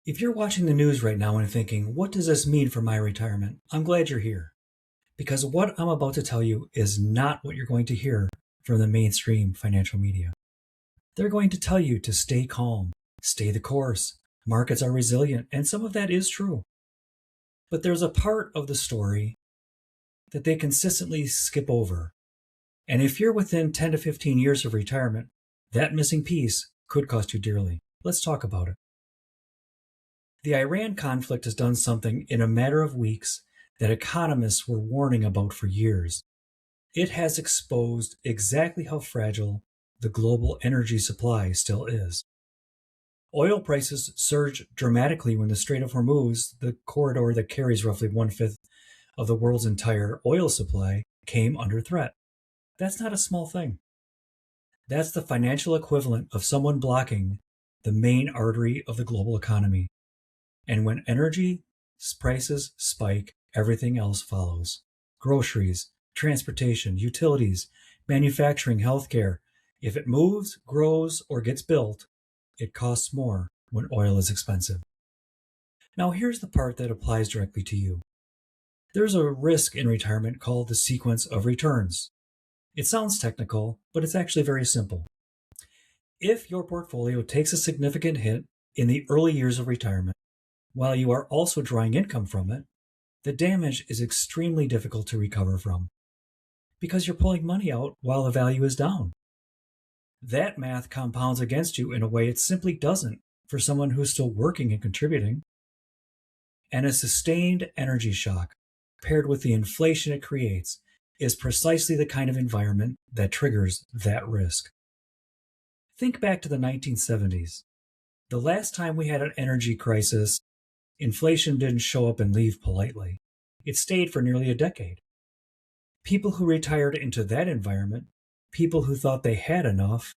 If you're watching the news right now and thinking, what does this mean for my retirement? I'm glad you're here. Because what I'm about to tell you is not what you're going to hear from the mainstream financial media. They're going to tell you to stay calm, stay the course, markets are resilient, and some of that is true. But there's a part of the story that they consistently skip over. And if you're within 10 to 15 years of retirement, that missing piece could cost you dearly. Let's talk about it. The Iran conflict has done something in a matter of weeks that economists were warning about for years. It has exposed exactly how fragile the global energy supply still is. Oil prices surged dramatically when the Strait of Hormuz, the corridor that carries roughly one-fifth of the world's entire oil supply, came under threat. That's not a small thing. That's the financial equivalent of someone blocking the main artery of the global economy. And when energy prices spike, everything else follows. Groceries, transportation, utilities, manufacturing, healthcare. If it moves, grows, or gets built, it costs more when oil is expensive. Now here's the part that applies directly to you. There's a risk in retirement called the sequence of returns. It sounds technical, but it's actually very simple. If your portfolio takes a significant hit in the early years of retirement, while you are also drawing income from it, the damage is extremely difficult to recover from because you're pulling money out while the value is down. That math compounds against you in a way it simply doesn't for someone who's still working and contributing. And a sustained energy shock paired with the inflation it creates is precisely the kind of environment that triggers that risk. Think back to the 1970s. The last time we had an energy crisis, inflation didn't show up and leave politely. It stayed for nearly a decade. People who retired into that environment, people who thought they had enough,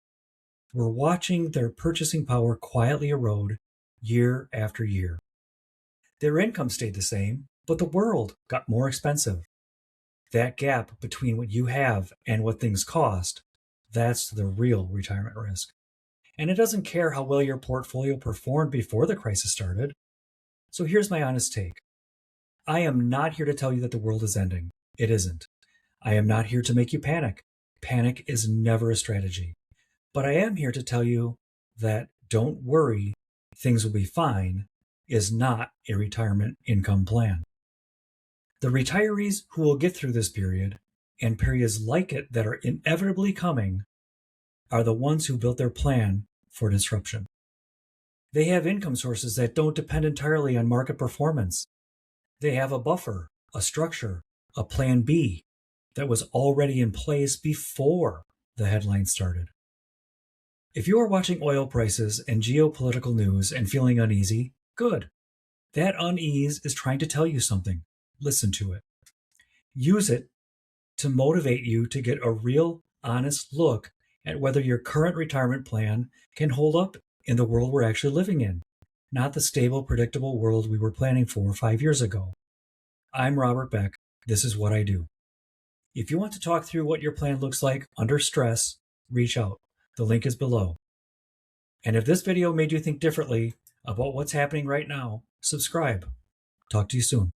were watching their purchasing power quietly erode year after year. Their income stayed the same, but the world got more expensive. That gap between what you have and what things cost, that's the real retirement risk. And it doesn't care how well your portfolio performed before the crisis started. So here's my honest take. I am not here to tell you that the world is ending. It isn't. I am not here to make you panic. Panic is never a strategy. But I am here to tell you that don't worry, things will be fine is not a retirement income plan. The retirees who will get through this period and periods like it that are inevitably coming are the ones who built their plan for disruption. They have income sources that don't depend entirely on market performance. They have a buffer, a structure, a plan B that was already in place before the headlines started. If you are watching oil prices and geopolitical news and feeling uneasy, good. That unease is trying to tell you something. Listen to it. Use it to motivate you to get a real, honest look at whether your current retirement plan can hold up in the world we're actually living in, not the stable, predictable world we were planning for 5 years ago. I'm Robert Beck. This is what I do. If you want to talk through what your plan looks like under stress, reach out. The link is below. And if this video made you think differently about what's happening right now, subscribe. Talk to you soon.